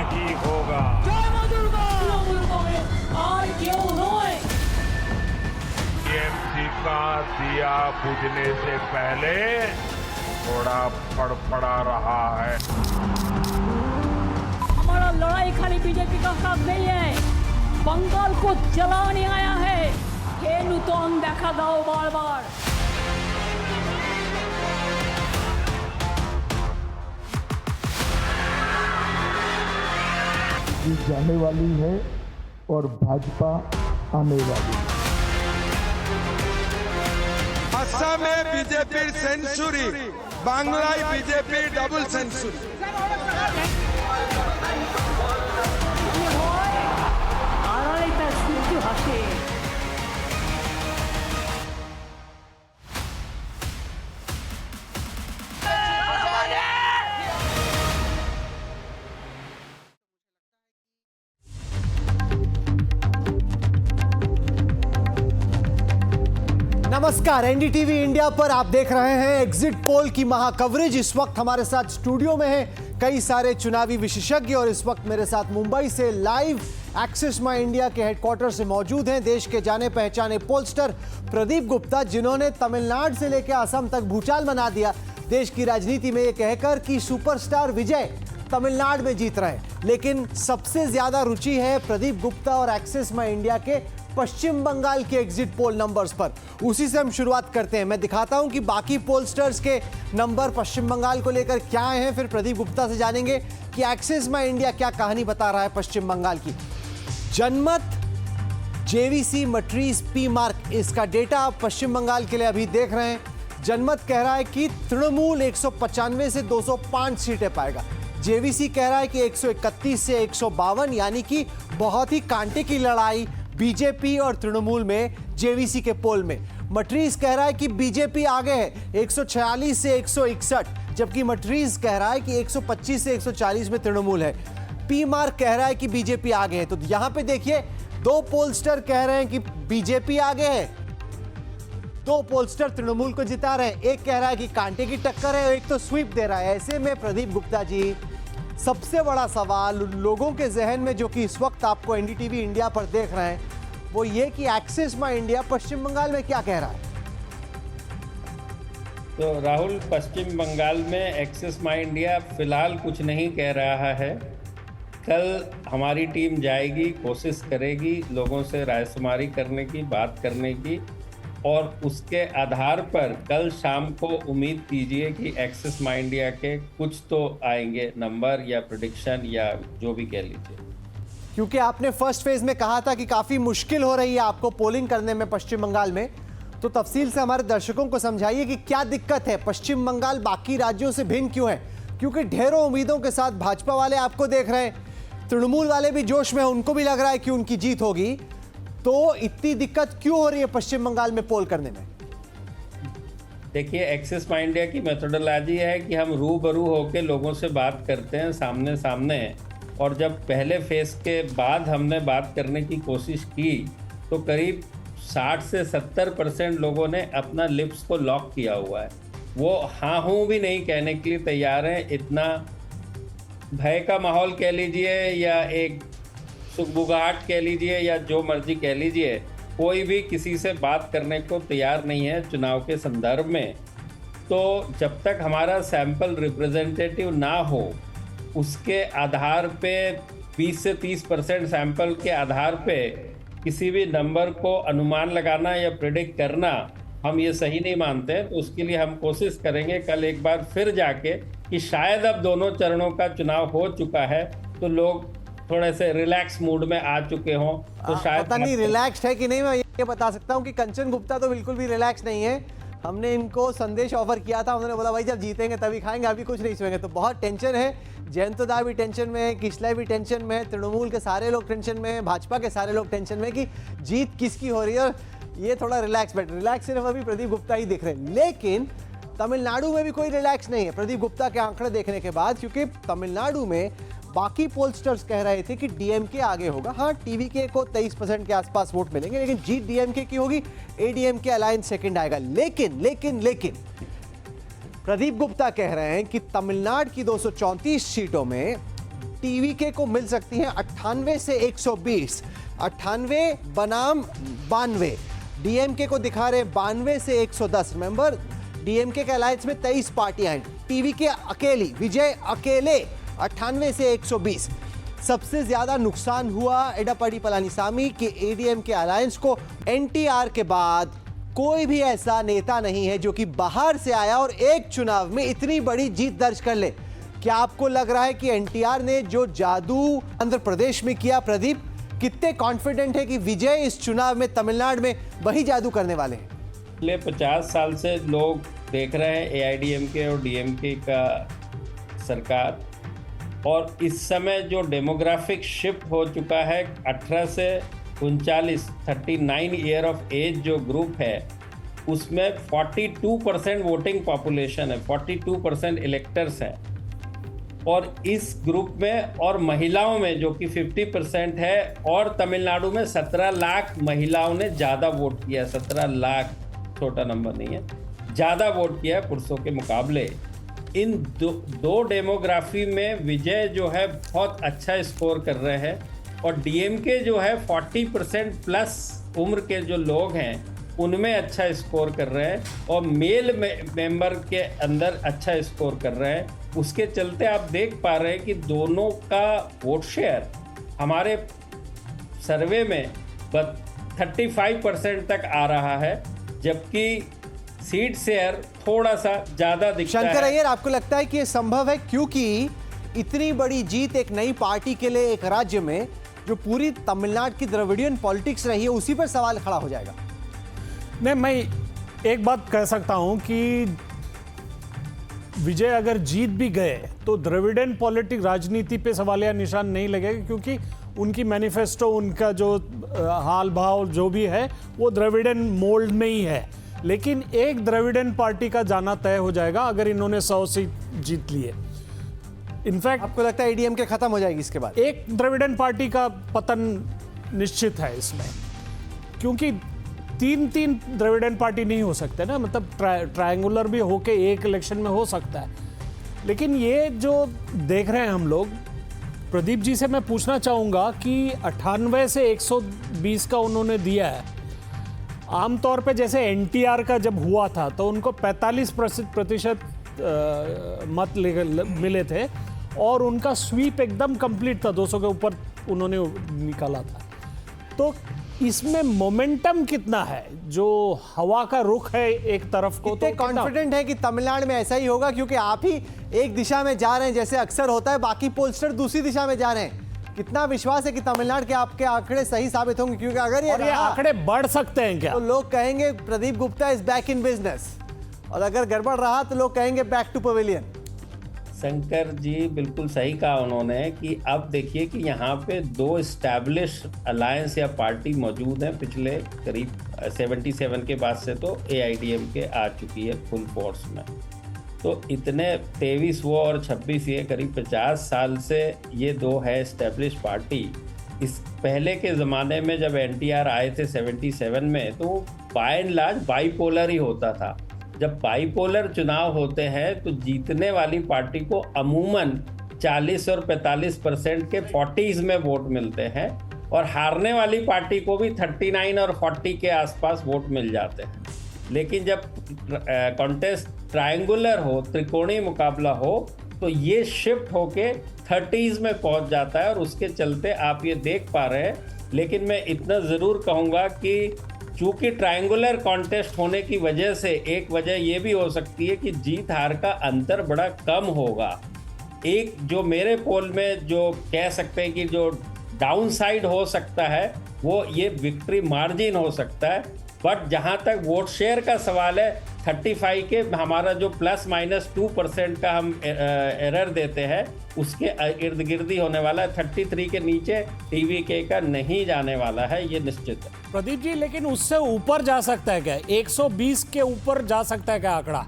नहीं होगा। टीएमसी का दिया बुझने से पहले थोड़ा फड़फड़ा रहा है। हमारा लड़ाई खाली बीजेपी का साथ नहीं है, बंगाल को जलाने आया है। ये नूतन देखा दाओ बार बार। जीत जाने वाली है और भाजपा आने वाली है। আসামে বিজেপির সেঞ্চুরি, বাংলায় বিজেপির ডাবল সেঞ্চুরি। আড়াইটা সূর্য হাসে। नमस्कार, एनडीटीवी इंडिया पर आप देख रहे हैं एग्जिट पोल की महाकवरेज। इस वक्त हमारे साथ स्टूडियो में हैं कई सारे चुनावी विशेषज्ञ और इस वक्त मेरे साथ मुंबई से लाइव एक्सिस माई इंडिया के हेडक्वार्टर से मौजूद हैं देश के जाने पहचाने पोलस्टर प्रदीप गुप्ता, जिन्होंने तमिलनाडु से लेकर असम तक भूचाल मना दिया देश की राजनीति में, ये कहकर कि सुपरस्टार विजय तमिलनाडु में जीत रहे हैं। लेकिन सबसे ज्यादा रुचि है प्रदीप गुप्ता और एक्सिस माई इंडिया के पश्चिम बंगाल के एग्जिट पोल नंबर्स पर। उसी से हम शुरुआत करते हैं। मैं दिखाता हूं कि बाकी पोलस्टर्स के नंबर पश्चिम बंगाल को लेकर क्या हैं, फिर प्रदीप गुप्ता से जानेंगे कि एक्सिस माई इंडिया क्या कहानी बता रहा है पश्चिम बंगाल की। जनमत, जेवीसी, मट्रीज, पी मार्क, इसका डेटा आप पश्चिम बंगाल के लिए अभी देख रहे हैं। जनमत कह रहा है कि तृणमूल 195 से 205 सीटें पाएगा। जेवीसी कह रहा है कि 131 से 152, यानी कि बहुत ही कांटे की लड़ाई बीजेपी और तृणमूल में जेवीसी के पोल में। मट्रीज कह रहा है कि बीजेपी आगे है 146 से 161, जबकि मट्रीज कह रहा है कि 125 से 140 में तृणमूल है। पी मार्क कह रहा है कि बीजेपी आगे है। तो यहां पे देखिए, दो पोलस्टर कह रहे हैं कि बीजेपी आगे है, दो पोलस्टर तृणमूल को जिता रहे हैं। एक कह रहा है कि कांटे की टक्कर है, एक तो स्वीप दे रहा है। ऐसे में प्रदीप गुप्ता जी, सबसे बड़ा सवाल लोगों के जहन में जो कि इस वक्त आपको एनडीटीवी इंडिया पर देख रहे हैं, वो ये कि एक्सिस माई इंडिया पश्चिम बंगाल में क्या कह रहा है। तो राहुल, पश्चिम बंगाल में एक्सिस माई इंडिया फिलहाल कुछ नहीं कह रहा है। कल हमारी टीम जाएगी, कोशिश करेगी लोगों से रायशुमारी करने की, बात करने की, और उसके आधार पर कल शाम को उम्मीद कीजिए कि एक्सिस माई इंडिया के कुछ तो आएंगे नंबर या प्रेडिक्शन या जो भी कह लीजिए। क्योंकि आपने फर्स्ट फेज में कहा था कि काफी मुश्किल हो रही है आपको पोलिंग करने में पश्चिम बंगाल में, तो तफसील से हमारे दर्शकों को समझाइए कि क्या दिक्कत है, पश्चिम बंगाल बाकी राज्यों से भिन्न क्यों है। क्योंकि ढेरों उम्मीदों के साथ भाजपा वाले आपको देख रहे हैं, तृणमूल वाले भी जोश में, उनको भी लग रहा है कि उनकी जीत होगी, तो इतनी दिक्कत क्यों हो रही है पश्चिम बंगाल में पोल करने में। देखिए, एक्सिस माई इंडिया की मेथोडोलॉजी है कि हम रूबरू होकर लोगों से बात करते हैं सामने सामने, और जब पहले फेज के बाद हमने बात करने की कोशिश की तो करीब 60 से 70% लोगों ने अपना लिप्स को लॉक किया हुआ है। वो हाँ हूँ भी नहीं कहने के लिए तैयार हैं। इतना भय का माहौल कह लीजिए या एक सुगबुगाहट कह लीजिए या जो मर्जी कह लीजिए, कोई भी किसी से बात करने को तैयार नहीं है चुनाव के संदर्भ में। तो जब तक हमारा सैंपल रिप्रेजेंटेटिव ना हो, उसके आधार पे 20 से 30% सैंपल के आधार पे किसी भी नंबर को अनुमान लगाना या प्रेडिक्ट करना हम ये सही नहीं मानते हैं। तो उसके लिए हम कोशिश करेंगे कल एक बार फिर जाके कि शायद अब दोनों चरणों का चुनाव हो चुका है तो लोग थोड़े से रिलैक्स मूड में आ चुके हों, तो शायद पता नहीं रिलैक्स्ड है कि नहीं। मैं ये बता सकता हूं कि कंचन गुप्ता तो बिल्कुल भी रिलैक्स नहीं है। हमने इनको संदेश ऑफर किया था, उन्होंने बोला भाई जब जीतेंगे तभी खाएंगे, अभी कुछ नहीं सोएंगे। तो बहुत टेंशन है। जयंतदा भी टेंशन में है, किशलाई भी टेंशन में है, तृणमूल के सारे लोग टेंशन में है, भाजपा के सारे लोग टेंशन में कि जीत किसकी हो रही है। ये थोड़ा रिलैक्स बैठ, रिलैक्स सिर्फ अभी प्रदीप गुप्ता ही दिख रहे हैं। लेकिन तमिलनाडु में भी कोई रिलैक्स नहीं है प्रदीप गुप्ता के आंकड़े देखने के बाद, क्योंकि तमिलनाडु में बाकी पोलस्टर्स कह रहे थे कि डीएमके आगे होगा। हाँ, टीवीके को 23% के आसपास वोट मिलेंगे, लेकिन जीत डीएमके की होगी, एडीएमके अलायंस सेकंड आएगा। लेकिन प्रदीप गुप्ता कह रहे हैं कि तमिलनाडु की 234 सीटों में टीवीके को मिल सकती हैं 98 से 120, 98 बनाम 92। डीएमके को दिखा रहे 92 से 110। रिमेंबर, डीएमके के अलायंस में 23 पार्टियां हैं, टीवीके अकेली, विजय अकेले 98 से 120। सबसे ज्यादा नुकसान हुआ एडप्पाडी पलानीसामी के एडीएमके अलायंस को। एनटीआर के बाद कोई भी ऐसा नेता नहीं है जो कि बाहर से आया और एक चुनाव में इतनी बड़ी जीत दर्ज कर ले। क्या आपको लग रहा है कि एनटीआर ने जो जादू आंध्र प्रदेश में किया, प्रदीप, कितने कॉन्फिडेंट है कि विजय इस चुनाव में तमिलनाडु में वही जादू करने वाले हैं? पिछले 50 साल से लोग देख रहे हैं एआईडीएमके और डीएमके का सरकार, और इस समय जो डेमोग्राफिक शिफ्ट हो चुका है 18 से 39 39 ईयर ऑफ एज जो ग्रुप है, उसमें 42% वोटिंग पॉपुलेशन है, 42% इलेक्टर्स हैं। और इस ग्रुप में और महिलाओं में जो कि 50% है, और तमिलनाडु में 17 लाख महिलाओं ने ज़्यादा वोट किया। 17 लाख छोटा नंबर नहीं है, ज़्यादा वोट किया है पुरुषों के मुकाबले। इन दो डेमोग्राफी में विजय जो है बहुत अच्छा स्कोर कर रहे हैं, और डीएमके जो है 40% प्लस उम्र के जो लोग हैं उनमें अच्छा स्कोर कर रहे हैं, और मेल मेंबर के अंदर अच्छा स्कोर कर रहे हैं। उसके चलते आप देख पा रहे हैं कि दोनों का वोट शेयर हमारे सर्वे में 35% तक आ रहा है, जबकि सीट शेयर थोड़ा सा ज्यादा दिखता है। शंकर अय्यर, आपको लगता है कि ये संभव है क्योंकि इतनी बड़ी जीत एक नई पार्टी के लिए एक राज्य में जो पूरी तमिलनाडु की द्रविडियन पॉलिटिक्स रही है उसी पर सवाल खड़ा हो जाएगा? नहीं, मैं एक बात कह सकता हूं कि विजय अगर जीत भी गए तो द्रविडियन पॉलिटिक राजनीति पे सवालिया निशान नहीं लगेगा, क्योंकि उनकी मैनिफेस्टो, उनका जो हाल भाव जो भी है वो द्रविडियन मोल्ड में ही है। लेकिन एक द्रविडियन पार्टी का जाना तय हो जाएगा अगर इन्होंने 100 सीट जीत लिए। इनफैक्ट आपको लगता है एडीएमके खत्म हो जाएगी इसके बाद? एक द्रविडियन पार्टी का पतन निश्चित है इसमें, क्योंकि तीन द्रविडियन पार्टी नहीं हो सकते ना, मतलब ट्रायंगुलर भी होके एक इलेक्शन में हो सकता है। लेकिन ये जो देख रहे हैं हम लोग, प्रदीप जी से मैं पूछना चाहूंगा कि 98 से 120 का उन्होंने दिया है। आमतौर पे जैसे एनटीआर का जब हुआ था तो उनको 45% मत मिले थे, और उनका स्वीप एकदम कंप्लीट था, 200 के ऊपर उन्होंने निकाला था। तो इसमें मोमेंटम कितना है, जो हवा का रुख है एक तरफ को, कितने कॉन्फिडेंट है कि तमिलनाडु में ऐसा ही होगा? क्योंकि आप ही एक दिशा में जा रहे हैं जैसे अक्सर होता है, बाकी पोलस्टर दूसरी दिशा में जा रहे हैं। कितना विश्वास है कि तमिलनाडु के आपके आंकड़े सही साबित होंगे? क्योंकि अगर ये आंकड़े बढ़ सकते हैं क्या, तो लोग कहेंगे Pradeep Gupta is back in business, और अगर गड़बड़ रहा तो लोग कहेंगे back to pavilion. Shankar ji बिल्कुल सही कहा उन्होंने कि अब देखिए कि यहाँ पे 2 एस्टैब्लिश अलायंस या पार्टी मौजूद हैं। पिछले करीब 77 के बाद से तो एआईडीएमके आ चुकी है फुल फोर्स में। तो इतने 23 वो और 26 ये, करीब 50 साल से ये 2 है एस्टैब्लिश पार्टी। इस पहले के ज़माने में जब एनटीआर आए थे 77 में, तो बाय एंड लार्ज बाईपोलर ही होता था। जब बाईपोलर चुनाव होते हैं तो जीतने वाली पार्टी को अमूमन 40 और 45% के 40s में वोट मिलते हैं, और हारने वाली पार्टी को भी 39 और 40 के आसपास वोट मिल जाते हैं। लेकिन जब कॉन्टेस्ट ट्रायंगुलर हो, त्रिकोणीय मुकाबला हो, तो ये शिफ्ट होके 30s में पहुंच जाता है, और उसके चलते आप ये देख पा रहे हैं। लेकिन मैं इतना ज़रूर कहूँगा कि चूंकि ट्रायंगुलर कॉन्टेस्ट होने की वजह से एक वजह ये भी हो सकती है कि जीत हार का अंतर बड़ा कम होगा। एक जो मेरे पोल में जो कह सकते हैं कि जो डाउन साइड हो सकता है वो ये विक्ट्री मार्जिन हो सकता है। बट जहाँ तक वोट शेयर का सवाल है, 35 के हमारा जो ±2% का हम एरर देते हैं उसके इर्द गिर्द ही होने वाला है। 33 के नीचे टीवीके का नहीं जाने वाला है, ये निश्चित है। प्रदीप जी, लेकिन उससे ऊपर जा सकता है क्या? 120 के ऊपर जा सकता है क्या आंकड़ा?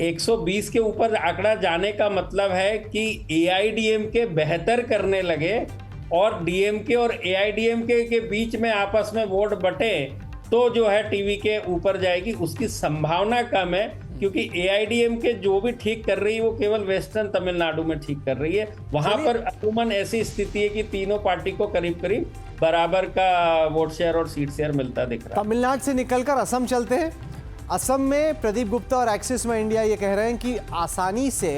120 के ऊपर आंकड़ा जाने का मतलब है कि एआईडीएमके बेहतर करने लगे और डीएमके और एआईडीएमके के बीच में आपस में वोट बटे तो जो है टीवी के ऊपर जाएगी, उसकी संभावना कम है। क्योंकि AIDMK जो भी ठीक कर रही है वो केवल वेस्टर्न तमिलनाडु में ठीक कर रही है। वहां पर अमूमन ऐसी स्थिति है कि तीनों पार्टी को करीब करीब बराबर का वोट शेयर और सीट शेयर मिलता दिख रहा है। तमिलनाडु से निकलकर असम चलते हैं। असम में प्रदीप गुप्ता और एक्सिस में इंडिया ये कह रहे हैं कि आसानी से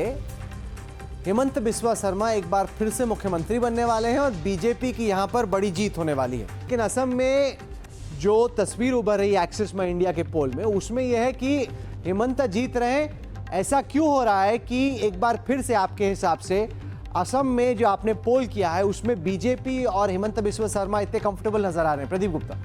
हेमंत बिस्वा शर्मा एक बार फिर से मुख्यमंत्री बनने वाले हैं और बीजेपी की यहां पर बड़ी जीत होने वाली है। लेकिन असम में जो तस्वीर उभर रही है एक्सिस में इंडिया के पोल में, उसमें यह है कि हेमंत जीत रहे हैं। ऐसा क्यों हो रहा है कि एक बार फिर से आपके हिसाब से असम में जो आपने पोल किया है उसमें बीजेपी और हेमंत बिस्वा शर्मा इतने कंफर्टेबल नजर आ रहे हैं? प्रदीप गुप्ता।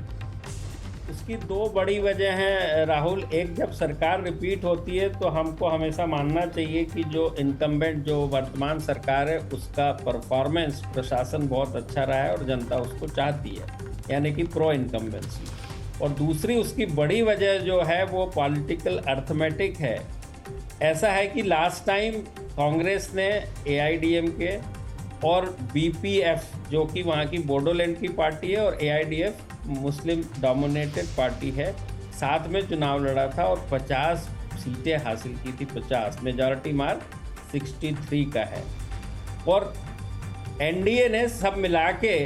इसकी दो बड़ी वजह हैं राहुल। एक, जब सरकार रिपीट होती है तो हमको हमेशा मानना चाहिए कि जो इनकम्बेंट जो वर्तमान सरकार है उसका परफॉर्मेंस प्रशासन बहुत अच्छा रहा है और जनता उसको चाहती है, यानी कि प्रो इनकम्बेंसी। और दूसरी उसकी बड़ी वजह जो है वो पॉलिटिकल अर्थमेटिक है। ऐसा है कि लास्ट टाइम कांग्रेस ने AIDMK और BPF जो कि वहाँ की बोडोलैंड की पार्टी है और AIDF मुस्लिम डोमिनेटेड पार्टी है, साथ में चुनाव लड़ा था और 50 सीटें हासिल की थी। 50 मेजॉरिटी मार्क 63 का है। और NDA ने सब मिला के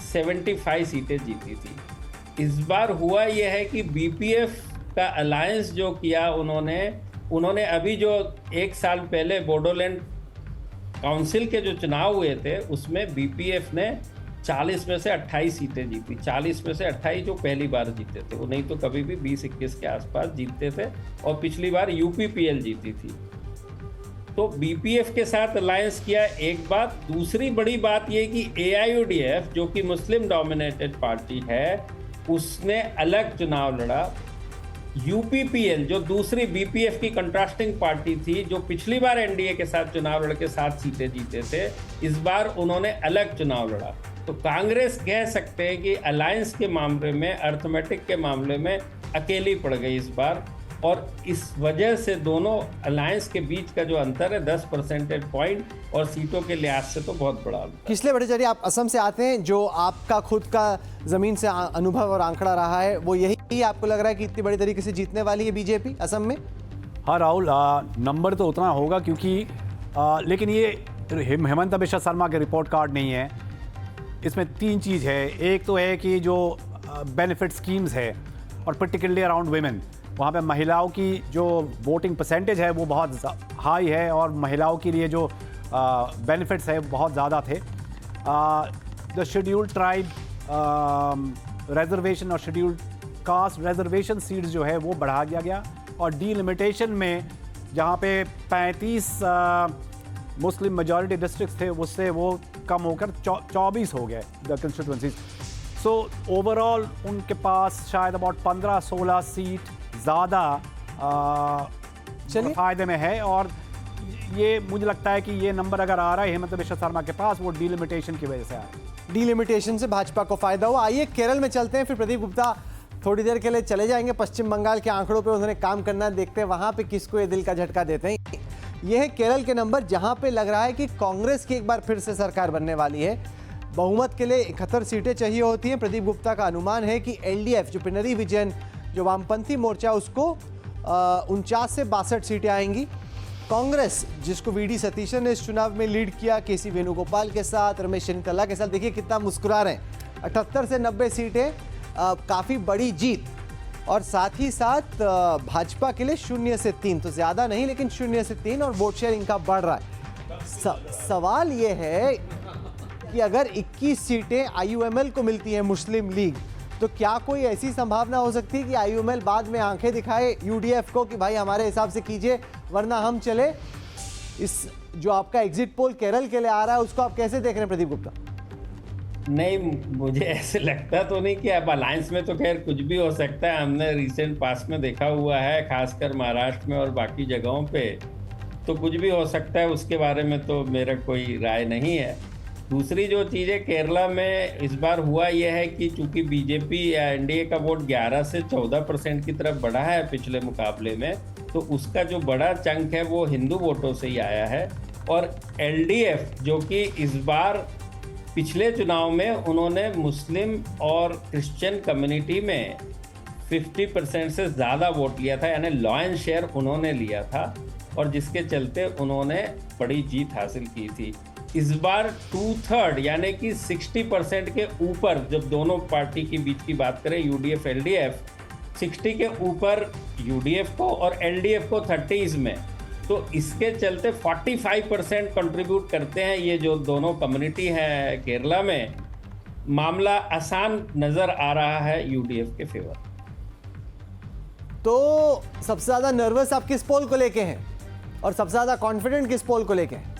75 सीटें जीती थी। इस बार हुआ यह है कि BPF का अलायंस जो किया उन्होंने अभी जो एक साल पहले बोडोलैंड काउंसिल के जो चुनाव हुए थे उसमें BPF ने 40 में से 28 सीटें जीती। 40 में से 28 जो पहली बार जीते थे, वो नहीं तो कभी भी 20-21 के आसपास जीतते थे। और पिछली बार UPPL जीती थी। तो BPF के साथ अलायंस किया, एक बात। दूसरी बड़ी बात ये कि AIUDF जो कि मुस्लिम डोमिनेटेड पार्टी है उसने अलग चुनाव लड़ा। UPPL जो दूसरी BPF की कंट्रास्टिंग पार्टी थी, जो पिछली बार NDA के साथ चुनाव लड़के 7 सीटें जीते थे, इस बार उन्होंने अलग चुनाव लड़ा। तो कांग्रेस कह सकते हैं कि अलायंस के मामले में, अर्थमेटिक के मामले में अकेली पड़ गई इस बार। और इस वजह से दोनों अलायंस के बीच का जो अंतर है 10 परसेंटेज पॉइंट और सीटों के लिहाज से तो बहुत बड़ा अंतर। किसले भट्टाचार्य, आप असम से आते हैं, जो आपका खुद का जमीन से अनुभव और आंकड़ा रहा है, वो यही आपको लग रहा है कि इतनी बड़ी तरीके से जीतने वाली है बीजेपी असम में? हाँ राहुल, नंबर तो उतना होगा क्योंकि लेकिन ये हेमंत बिस्वा शर्मा के रिपोर्ट कार्ड नहीं है। इसमें 3 चीज़ है। एक तो है कि जो बेनिफिट स्कीम्स है और पर्टिकुलरली अराउंड वुमेन, वहाँ पे महिलाओं की जो वोटिंग परसेंटेज है वो बहुत हाई है और महिलाओं के लिए जो बेनिफिट्स है बहुत ज़्यादा थे। द शेड्यूल्ड ट्राइब रिजर्वेशन और शेड्यूल्ड कास्ट रिजर्वेशन सीट्स जो है वो बढ़ा दिया गया। और डीलिमिटेशन में जहाँ पे 35 मुस्लिम मेजॉरिटी डिस्ट्रिक्ट्स थे उससे वो कम होकर 24 हो गए द कंस्टिट्यूंसीज। सो ओवरऑल उनके पास शायद अबाउट 15-16 सीट ज़्यादा फायदे में है। और ये मुझे लगता है कि ये नंबर अगर आ रहा है हेमंत बिस्वा शर्मा के पास, वो डीलिमिटेशन की वजह से आ रहा है। डीलिमिटेशन से भाजपा को फायदा हुआ। आइए केरल में चलते हैं, फिर प्रदीप गुप्ता थोड़ी देर के लिए चले जाएंगे पश्चिम बंगाल के आंकड़ों पे उन्होंने काम करना, देखते हैं वहां पे किसको ये दिल का झटका देते हैं। यह है केरल के नंबर जहां पे लग रहा है कि कांग्रेस की एक बार फिर से सरकार बनने वाली है। बहुमत के लिए 71 सीटें चाहिए होती हैं। प्रदीप गुप्ता का अनुमान है कि LDF जो पिनरी विजयन जो वामपंथी मोर्चा, उसको 49 से 62 सीटें आएंगी। कांग्रेस जिसको VD सतीशन ने इस चुनाव में लीड किया, KC वेणुगोपाल के साथ, रमेश चन्नीतला के साथ, देखिए कितना मुस्कुरा रहे हैं। 78 से 90 सीटें, काफ़ी बड़ी जीत। और साथ ही साथ भाजपा के लिए 0 से 3, तो ज़्यादा नहीं लेकिन 0 से 3, और वोट शेयर इनका बढ़ रहा है। सवाल ये है कि अगर 21 सीटें IUML को मिलती हैं, मुस्लिम लीग, तो क्या कोई ऐसी संभावना हो सकती है कि IUML बाद में आंखें दिखाए UDF को कि भाई हमारे हिसाब से कीजिए वरना हम चले? इस जो आपका एग्जिट पोल केरल के लिए आ रहा है उसको आप कैसे देख रहे हैं प्रदीप गुप्ता? नहीं, मुझे ऐसे लगता तो नहीं कि अब अलायंस में तो खैर कुछ भी हो सकता है। हमने रिसेंट पास्ट में देखा हुआ है, खासकर महाराष्ट्र में और बाकी जगहों पे, तो कुछ भी हो सकता है। उसके बारे में तो मेरा कोई राय नहीं है। दूसरी जो चीज़ें केरला में इस बार हुआ यह है कि चूंकि बीजेपी या NDA का वोट 11 से 14% की तरफ बढ़ा है पिछले मुकाबले में, तो उसका जो बड़ा चंक है वो हिंदू वोटों से ही आया है। और LDF जो कि इस बार पिछले चुनाव में उन्होंने मुस्लिम और क्रिश्चियन कम्युनिटी में 50% से ज़्यादा वोट लिया था, यानी लॉयन शेयर उन्होंने लिया था और जिसके चलते उन्होंने बड़ी जीत हासिल की थी। इस बार 2/3 यानी कि 60% के ऊपर, जब दोनों पार्टी के बीच की बात करें यूडीएफ एलडीएफ, 60 के ऊपर यूडीएफ को और एलडीएफ को 30s में, तो इसके चलते 45% कंट्रीब्यूट करते हैं ये जो दोनों कम्युनिटी हैं केरला में। मामला आसान नज़र आ रहा है यूडीएफ के फेवर। तो सबसे ज़्यादा नर्वस आप किस पोल को लेके हैं और सबसे ज़्यादा कॉन्फिडेंट किस पोल को लेके हैं?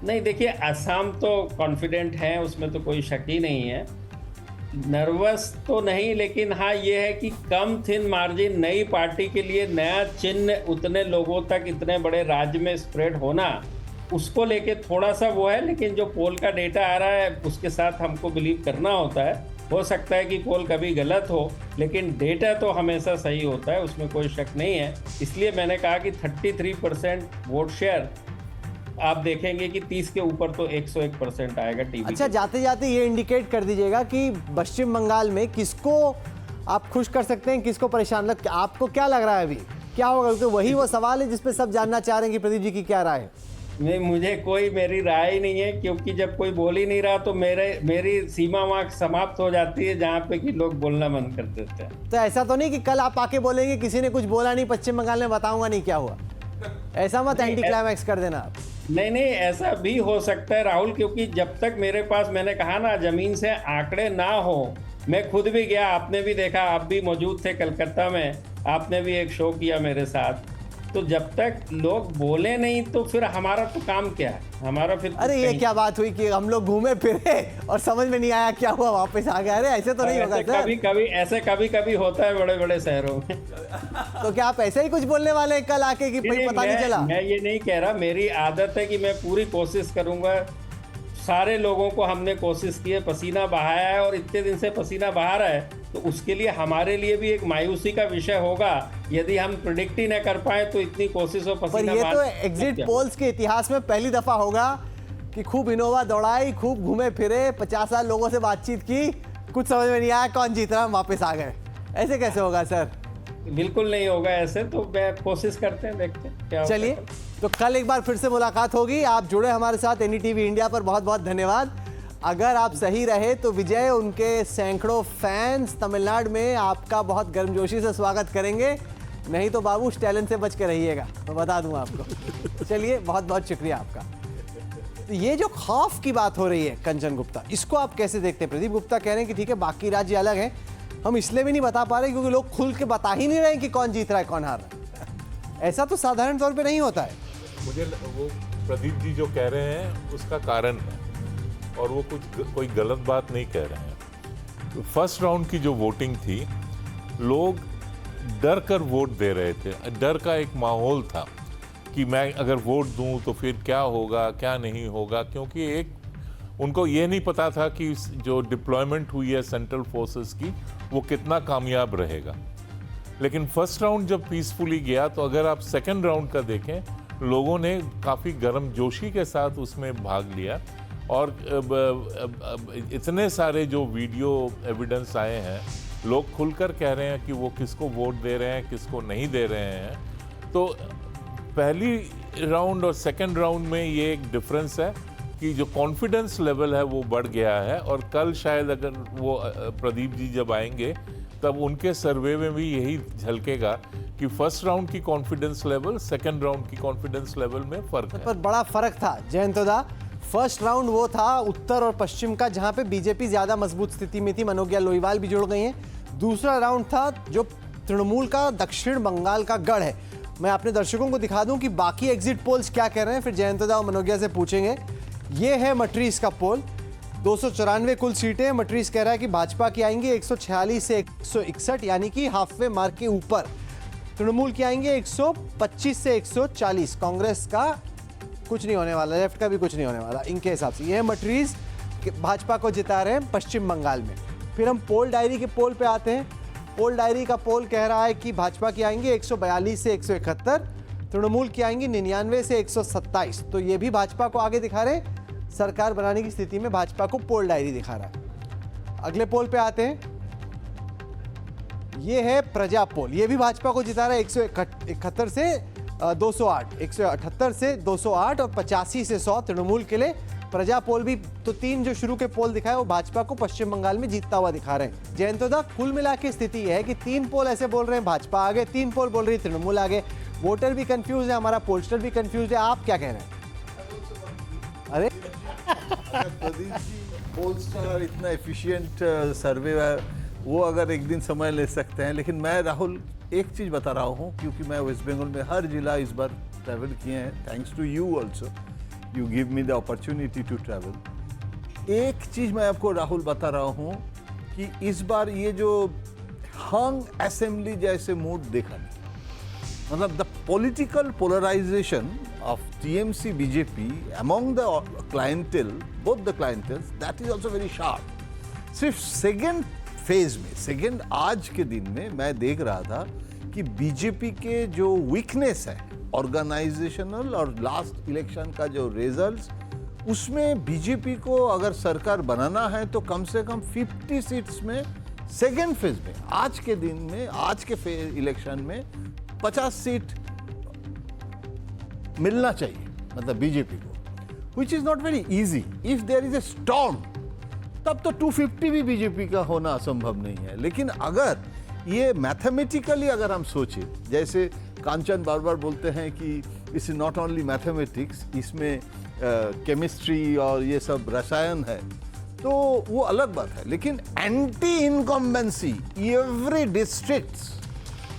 नहीं, देखिए असम तो कॉन्फिडेंट है, उसमें तो कोई शक ही नहीं है। नर्वस तो नहीं, लेकिन हाँ ये है कि कम थिन मार्जिन नई पार्टी के लिए नया चिन्ह उतने लोगों तक इतने बड़े राज्य में स्प्रेड होना, उसको लेके थोड़ा सा वो है। लेकिन जो पोल का डेटा आ रहा है उसके साथ हमको बिलीव करना होता है। हो सकता है कि पोल कभी गलत हो, लेकिन डेटा तो हमेशा सही होता है, उसमें कोई शक नहीं है। इसलिए मैंने कहा कि 33% वोट शेयर आप देखेंगे कि 30 के ऊपर तो 101% आएगा टीवी। अच्छा, जाते जाते ये इंडिकेट कर दीजिएगा कि पश्चिम बंगाल में किसको आप खुश कर सकते हैं, किसको परेशान लग, आपको क्या लग रहा है अभी क्या होगा? क्योंकि वही वो सवाल है जिसपे सब जानना चाह रहे हैं कि प्रदीप जी की क्या राय है। नहीं, मुझे कोई मेरी राय ही नहीं है, क्योंकि जब कोई बोल ही नहीं रहा तो मेरी सीमा वहाँ समाप्त हो जाती है जहाँ पे कि लोग बोलना बंद कर देते हैं। तो ऐसा तो नहीं कि कल आप आके बोलेंगे किसी ने कुछ बोला नहीं पश्चिम बंगाल में, बताऊंगा नहीं क्या हुआ, ऐसा मत एंटी क्लाइमैक्स कर देना आप। नहीं, ऐसा भी हो सकता है राहुल, क्योंकि जब तक मेरे पास, मैंने कहा ना, जमीन से आंकड़े ना हो, मैं खुद भी गया, आपने भी देखा, आप भी मौजूद थे कलकत्ता में, आपने भी एक शो किया मेरे साथ, तो जब तक लोग बोले नहीं तो फिर हमारा तो काम क्या है, हमारा फिर। अरे ये क्या बात हुई कि हम लोग घूमे फिरे और समझ में नहीं आया क्या हुआ, वापस आ गए? अरे ऐसे तो नहीं होगा सर। कभी कभी होता है बड़े बड़े शहरों में। तो क्या आप ऐसे ही कुछ बोलने वाले हैं कल आके कि पता नहीं चला? मैं ये नहीं कह रहा, मेरी आदत है कि मैं पूरी कोशिश करूंगा। सारे लोगों को हमने कोशिश की है, पसीना बहाया है, और इतने दिन से पसीना बहा रहा है, तो उसके लिए हमारे लिए भी एक मायूसी का विषय होगा यदि हम प्रिडिक्ट ही न कर पाए तो इतनी कोशिश और पसीना। पर ये तो एग्जिट पोल्स के इतिहास में पहली दफा होगा कि खूब इनोवा दौड़ाई, खूब घूमे फिरे, 50 साल लोगों से बातचीत की, कुछ समझ में नहीं आया कौन जीत रहा, हम वापस आ गए। ऐसे कैसे होगा सर? बिल्कुल नहीं होगा ऐसे, तो मैं कोशिश करते हैं, देखते हैं क्या। चलिए, तो कल एक बार फिर से मुलाकात होगी। आप जुड़े हमारे साथ एनडीटीवी इंडिया पर, बहुत बहुत धन्यवाद। अगर आप सही रहे तो विजय, उनके सैकड़ों फैंस तमिलनाडु में आपका बहुत गर्मजोशी से स्वागत करेंगे, नहीं तो बाबू स्टैलिन से बच के रहिएगा, मैं बता दूं आपको। चलिए, बहुत बहुत शुक्रिया आपका। तो ये जो खौफ की बात हो रही है कंचन गुप्ता, इसको आप कैसे देखते हैं? प्रदीप गुप्ता कह रहे हैं कि ठीक है बाकी राज्य अलग हैं, हम इसलिए भी नहीं बता पा रहे क्योंकि लोग खुल के बता ही नहीं रहे कि कौन जीत रहा है कौन हार रहा है। ऐसा तो साधारण तौर पे नहीं होता है। मुझे वो प्रदीप जी जो कह रहे हैं उसका कारण है, और वो कोई गलत बात नहीं कह रहे हैं। फर्स्ट राउंड की जो वोटिंग थी, लोग डर कर वोट दे रहे थे, डर का एक माहौल था कि मैं अगर वोट दूं तो फिर क्या होगा क्या नहीं होगा, क्योंकि एक उनको ये नहीं पता था कि जो डिप्लॉयमेंट हुई है सेंट्रल फोर्सेस की वो कितना कामयाब रहेगा। लेकिन फर्स्ट राउंड जब पीसफुली गया, तो अगर आप सेकेंड राउंड का देखें, लोगों ने काफ़ी गर्मजोशी के साथ उसमें भाग लिया, और इतने सारे जो वीडियो एविडेंस आए हैं, लोग खुलकर कह रहे हैं कि वो किसको वोट दे रहे हैं, किसको नहीं दे रहे हैं। तो पहली राउंड और सेकंड राउंड में ये एक डिफरेंस है कि जो कॉन्फिडेंस लेवल है वो बढ़ गया है, और कल शायद अगर वो प्रदीप जी जब आएंगे तब उनके सर्वे में भी यही झलकेगा कि फर्स्ट राउंड की कॉन्फिडेंस लेवल सेकंड राउंड की कॉन्फिडेंस लेवल में फर्क है। पर बड़ा फर्क था जयंतदा। फर्स्ट राउंड वो था उत्तर और पश्चिम का, जहां पे बीजेपी ज्यादा मजबूत स्थिति में थी, मनोज्ञा लोईवाल भी जुड़ गई हैं। दूसरा राउंड था जो तृणमूल का दक्षिण बंगाल का गढ़ है। मैं अपने दर्शकों को दिखा दूं कि बाकी एग्जिट पोल्स क्या कह रहे हैं, फिर जयंतदा और मनोज्ञा से पूछेंगे। ये है मट्रीज का पोल, 294 कुल सीटें। मट्रीज कह रहा है कि भाजपा की आएंगी 146 से 161, यानी कि हाफवे मार्क के ऊपर। तृणमूल की आएंगे 125 से 140। कांग्रेस का कुछ नहीं होने वाला, लेफ्ट का भी कुछ नहीं होने वाला इनके हिसाब से। ये मट्रीज भाजपा को जिता रहे हैं पश्चिम बंगाल में। फिर हम पोल डायरी के पोल पे आते हैं। पोल डायरी का पोल कह रहा है कि भाजपा की आएंगे 142 से 171, तृणमूल की आएंगी 99 से 127। तो ये भी भाजपा को आगे दिखा रहे हैं। सरकार बनाने की स्थिति में भाजपा को पोल डायरी दिखा रहा है। अगले पोल पे आते हैं। ये है प्रजा पोल, ये भी भाजपा को जिता रहा है 171 से 208, 178 से 208 और 85 से 100 तृणमूल के लिए। प्रजा पोल भी तो 3 जो शुरू के पोल दिखाए वो भाजपा को पश्चिम बंगाल में जीतता हुआ दिखा रहे हैं। जयंतोदा, कुल मिला के स्थिति है कि 3 पोल ऐसे बोल रहे हैं भाजपा आगे, 3 पोल बोल रही है तृणमूल आगे। वोटर भी कंफ्यूज है, हमारा पोलस्टर भी कंफ्यूज है, आप क्या कह रहे हैं? अरे प्रदीप जी, पोलस्टर इतना एफिशिएंट सर्वे है, वो अगर एक दिन समय ले सकते हैं, लेकिन मैं राहुल एक चीज़ बता रहा हूँ, क्योंकि मैं वेस्ट बंगाल में हर जिला इस बार ट्रैवल किए हैं, thanks to you also, you give me the opportunity to travel. एक चीज़ मैं आपको राहुल बता रहा हूँ कि इस बार ये जो हंग असेंबली जैसे मूड देखा नहीं, मतलब the political polarization of TMC BJP among the clientele, both the clienteles, that is also very sharp. सिर्फ सेकेंड फेज में, सेकेंड आज के दिन में मैं देख रहा था कि बीजेपी के जो वीकनेस है ऑर्गेनाइजेशनल और लास्ट इलेक्शन का जो रिजल्ट्स, उसमें बीजेपी को अगर सरकार बनाना है तो कम से कम 50 सीट्स में सेकेंड फेज में, आज के दिन में, आज के इलेक्शन में 50 सीट मिलना चाहिए, मतलब बीजेपी को, which is not very easy. If there is a storm, तब तो 250 भी बीजेपी का होना असंभव नहीं है। लेकिन अगर ये मैथमेटिकली अगर हम सोचें, जैसे कांचन बार बार बोलते हैं कि इस नॉट ओनली मैथमेटिक्स, इसमें केमिस्ट्री और ये सब रसायन है, तो वो अलग बात है। लेकिन anti incumbency every district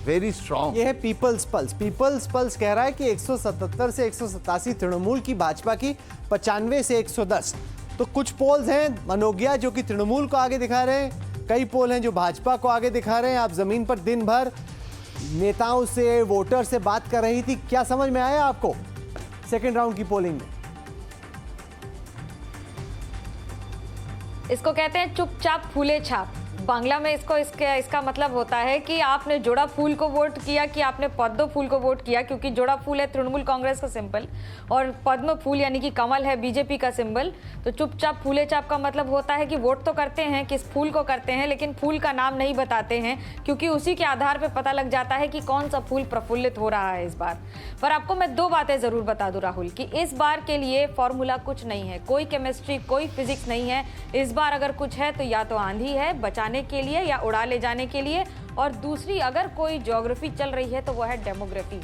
very strong. ये है पीपल्स पल्स। पीपल्स पल्स कह रहा है कि 177 से 187 तृणमूल की, भाजपा की 95 से 110। तो कुछ पोल्स हैं मनोज्ञा जो कि तृणमूल को आगे दिखा रहे हैं, कई पोल हैं जो भाजपा को आगे दिखा रहे हैं। आप जमीन पर दिन भर नेताओं से, वोटर से बात कर रही थी, क्या समझ में आया आपको सेकेंड राउंड की पोलिंग में? इसको कहते हैं चुपचाप फूले छाप। बांग्ला में इसका मतलब होता है कि आपने जोड़ा फूल को वोट किया कि आपने पद्म फूल को वोट किया, क्योंकि जोड़ा फूल है तृणमूल कांग्रेस का सिंबल और पद्म फूल यानी कि कमल है बीजेपी का सिंबल। तो चुपचाप फूले चाप का मतलब होता है कि वोट तो करते हैं, किस फूल को करते हैं, लेकिन फूल का नाम नहीं बताते हैं, क्योंकि उसी के आधार पर पता लग जाता है कि कौन सा फूल प्रफुल्लित हो रहा है इस बार। पर आपको मैं 2 बातें जरूर बता दूं राहुल, कि इस बार के लिए फॉर्मूला कुछ नहीं है, कोई केमिस्ट्री, कोई फिजिक्स नहीं है। इस बार अगर कुछ है तो या तो आंधी है बचाने के लिए या उड़ा ले जाने के लिए, और दूसरी अगर कोई ज्योग्राफी चल रही है तो वह है डेमोग्राफी,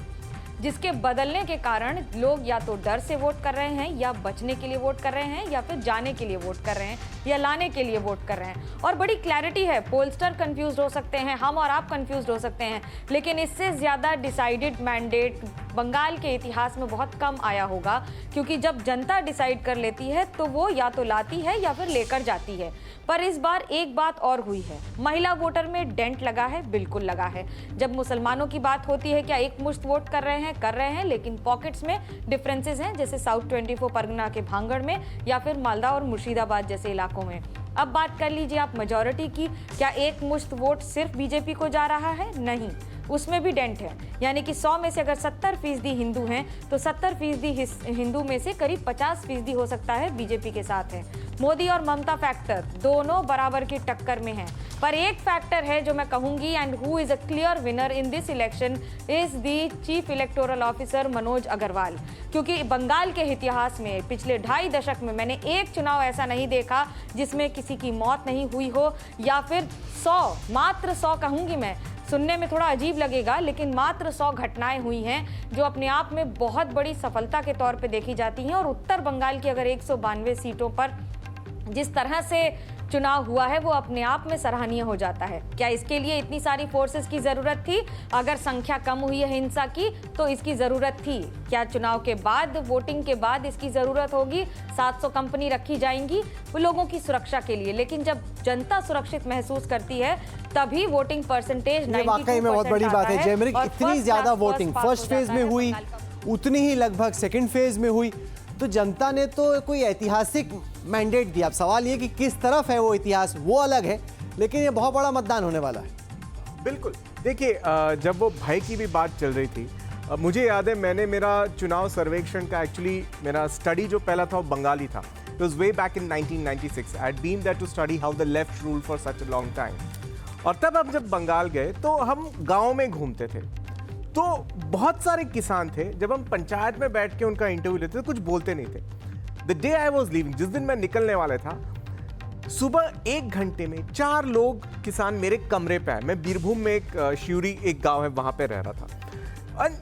जिसके बदलने के कारण लोग या तो डर से वोट कर रहे हैं, या बचने के लिए वोट कर रहे हैं, या फिर जाने के लिए वोट कर रहे हैं, या लाने के लिए वोट कर रहे हैं। और बड़ी क्लैरिटी है, पोलस्टर कंफ्यूज हो सकते हैं, हम और आप कंफ्यूज हो सकते हैं, लेकिन इससे ज़्यादा डिसाइडेड मैंडेट बंगाल के इतिहास में बहुत कम आया होगा, क्योंकि जब जनता डिसाइड कर लेती है तो वो या तो लाती है या फिर लेकर जाती है। पर इस बार एक बात और हुई है, महिला वोटर में डेंट लगा है, बिल्कुल लगा है। जब मुसलमानों की बात होती है, क्या एक मुश्त वोट कर रहे हैं, लेकिन पॉकेट्स में डिफरेंसेस हैं, जैसे साउथ 24 परगना के भांगड़ में या फिर मालदा और मुर्शिदाबाद जैसे इलाकों में। अब बात कर लीजिए आप मेजॉरिटी की, क्या एक मुश्त वोट सिर्फ बीजेपी को जा रहा है? नहीं, उसमें भी डेंट है। यानी कि 100 में से अगर 70% हिंदू हैं तो 70% हिंदू में से करीब 50% हो सकता है बीजेपी के साथ है। मोदी और ममता फैक्टर दोनों बराबर की टक्कर में हैं, पर एक फैक्टर है जो मैं कहूंगी, and who is a clear winner in this election is the chief electoral officer Manoj Agarwal. क्योंकि बंगाल के इतिहास में पिछले 2.5 दशक में मैंने एक चुनाव ऐसा नहीं देखा जिसमें किसी की मौत नहीं हुई हो, या फिर 100, मात्र 100 कहूंगी मैं, सुनने में थोड़ा अजीब लगेगा, लेकिन मात्र 100 घटनाएं हुई हैं जो अपने आप में बहुत बड़ी सफलता के तौर पे देखी जाती हैं। और उत्तर बंगाल की अगर 192 सीटों पर जिस तरह से चुनाव हुआ है वो अपने आप में सराहनीय हो जाता है। क्या इसके लिए इतनी सारी फोर्सेस की जरूरत थी? अगर संख्या कम हुई है हिंसा की तो इसकी जरूरत थी। क्या चुनाव के बाद, वोटिंग के बाद इसकी जरूरत होगी? 700 कंपनी रखी जाएंगी वो लोगों की सुरक्षा के लिए, लेकिन जब जनता सुरक्षित महसूस करती है तभी वोटिंग परसेंटेज 92% वाकई में बहुत बड़ी बात है जयमृग। इतनी ज्यादा वोटिंग फर्स्ट फेज में हुई, उतनी ही लगभग सेकेंड फेज में हुई, तो जनता ने तो कोई ऐतिहासिक मैंडेट दिया। अब सवाल ये कि किस तरफ है वो इतिहास, वो अलग है, लेकिन ये बहुत बड़ा मतदान होने वाला है। बिल्कुल, देखिए जब वो भय की भी बात चल रही थी, मुझे याद है मैंने मेरा चुनाव सर्वेक्षण का एक्चुअली मेरा स्टडी जो पहला था वो बंगाली था। It was way back in 1996. I had been there to study how the left ruled for such a long time. और तब हम जब बंगाल गए तो हम गांव में घूमते थे, तो बहुत सारे किसान थे, जब हम पंचायत में बैठ के उनका इंटरव्यू लेते थे कुछ बोलते नहीं थे। The day I was leaving, जिस दिन मैं निकलने वाला था, सुबह 1 घंटे में 4 लोग किसान मेरे कमरे पे आए। मैं बीरभूम में एक शिवरी एक गांव है वहां पे रह रहा था, and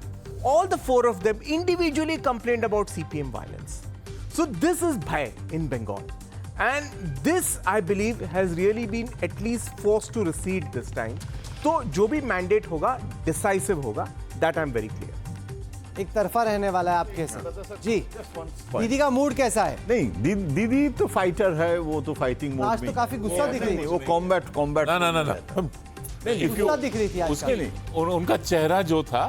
all the 4 of them individually complained about CPM violence. So this is bhai in Bengal, and this I believe has really been at least forced to recede this time. तो जो भी मैंडेट होगा decisive होगा, that I am very clear. एक तरफा रहने वाला है आपके साथ जी। दीदी का मूड कैसा है? नहीं, दीदी तो फाइटर है, वो तो फाइटिंग मोड में। आज तो काफी गुस्सा दिख रही थी। वो कॉम्बैट ना गुस्सा दिख रही थी आज। उसके नहीं, उनका चेहरा जो था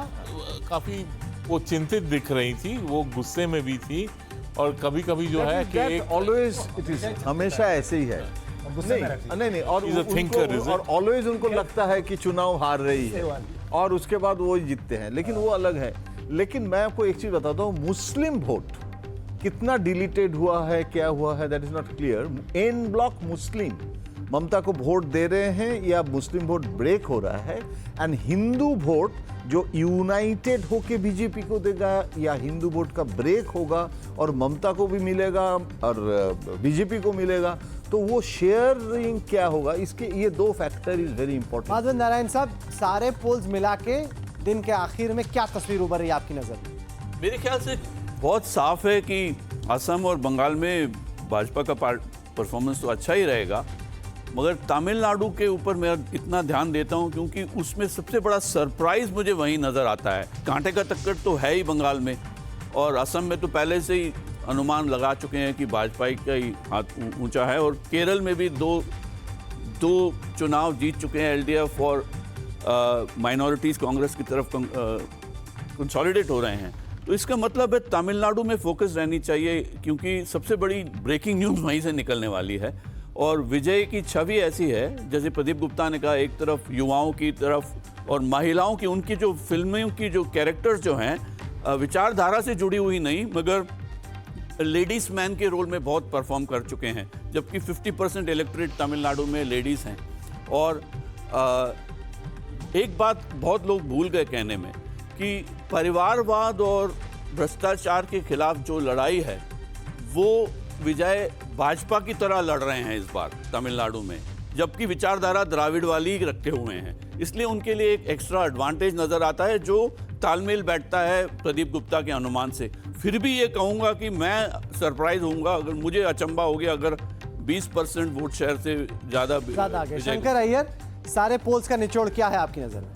काफी वो चिंतित दिख रही थी, वो गुस्से में भी थी, और कभी कभी जो है कि ऑलवेज इट इज, हमेशा ऐसे ही है। नहीं, और ऑलवेज उनको लगता है कि चुनाव हार रही है और उसके बाद वो जीतते हैं, लेकिन वो अलग है। लेकिन मैं आपको एक चीज बताता हूँ, मुस्लिम वोट कितना डिलीटेड हुआ है, क्या हुआ है, that is not clear. En bloc Muslim Mamata को वोट दे रहे हैं या मुस्लिम वोट ब्रेक हो रहा है, एंड हिंदू वोट जो यूनाइटेड होके बीजेपी को देगा या हिंदू वोट का ब्रेक होगा और ममता को भी मिलेगा और बीजेपी को मिलेगा, तो वो शेयरिंग क्या होगा, इसके ये 2 factor is very important. Madhavan Narayan साहब, सारे पोल्स मिला के दिन के आखिर में क्या तस्वीर उभर रही है आपकी नजर में? मेरे ख्याल से बहुत साफ है कि असम और बंगाल में भाजपा का परफॉर्मेंस तो अच्छा ही रहेगा, मगर तमिलनाडु के ऊपर मैं इतना ध्यान देता हूं क्योंकि उसमें सबसे बड़ा सरप्राइज मुझे वहीं नज़र आता है। कांटे का टक्कर तो है ही बंगाल में, और असम में तो पहले से ही अनुमान लगा चुके हैं कि भाजपा का ही हाथ ऊंचा है, और केरल में भी दो चुनाव जीत चुके हैं एलडीएफ और माइनॉरिटीज़ कांग्रेस की तरफ कंसोलिडेट हो रहे हैं। तो इसका मतलब है तमिलनाडु में फोकस रहनी चाहिए, क्योंकि सबसे बड़ी ब्रेकिंग न्यूज़ वहीं से निकलने वाली है। और विजय की छवि ऐसी है, जैसे प्रदीप गुप्ता ने कहा, एक तरफ युवाओं की तरफ और महिलाओं की, उनकी जो फिल्मों की जो कैरेक्टर्स जो हैं विचारधारा से जुड़ी हुई नहीं, मगर लेडीज मैन के रोल में बहुत परफॉर्म कर चुके हैं, जबकि 50% इलेक्ट्रेट तमिलनाडु में लेडीज़ हैं। और एक बात बहुत लोग भूल गए कहने में, कि परिवारवाद और भ्रष्टाचार के खिलाफ जो लड़ाई है वो विजय भाजपा की तरह लड़ रहे हैं इस बार तमिलनाडु में, जबकि विचारधारा द्राविड़ वाली ही रखे हुए हैं। इसलिए उनके लिए एक एक्स्ट्रा एडवांटेज नज़र आता है जो तालमेल बैठता है प्रदीप गुप्ता के अनुमान से। फिर भी ये कहूँगा कि मैं सरप्राइज होऊंगा, अगर मुझे अचंभा हो गया अगर 20% वोट शेयर से ज़्यादा आ गए। शंकर अय्यर, सारे पोल्स का निचोड़ क्या है आपकी नज़र में?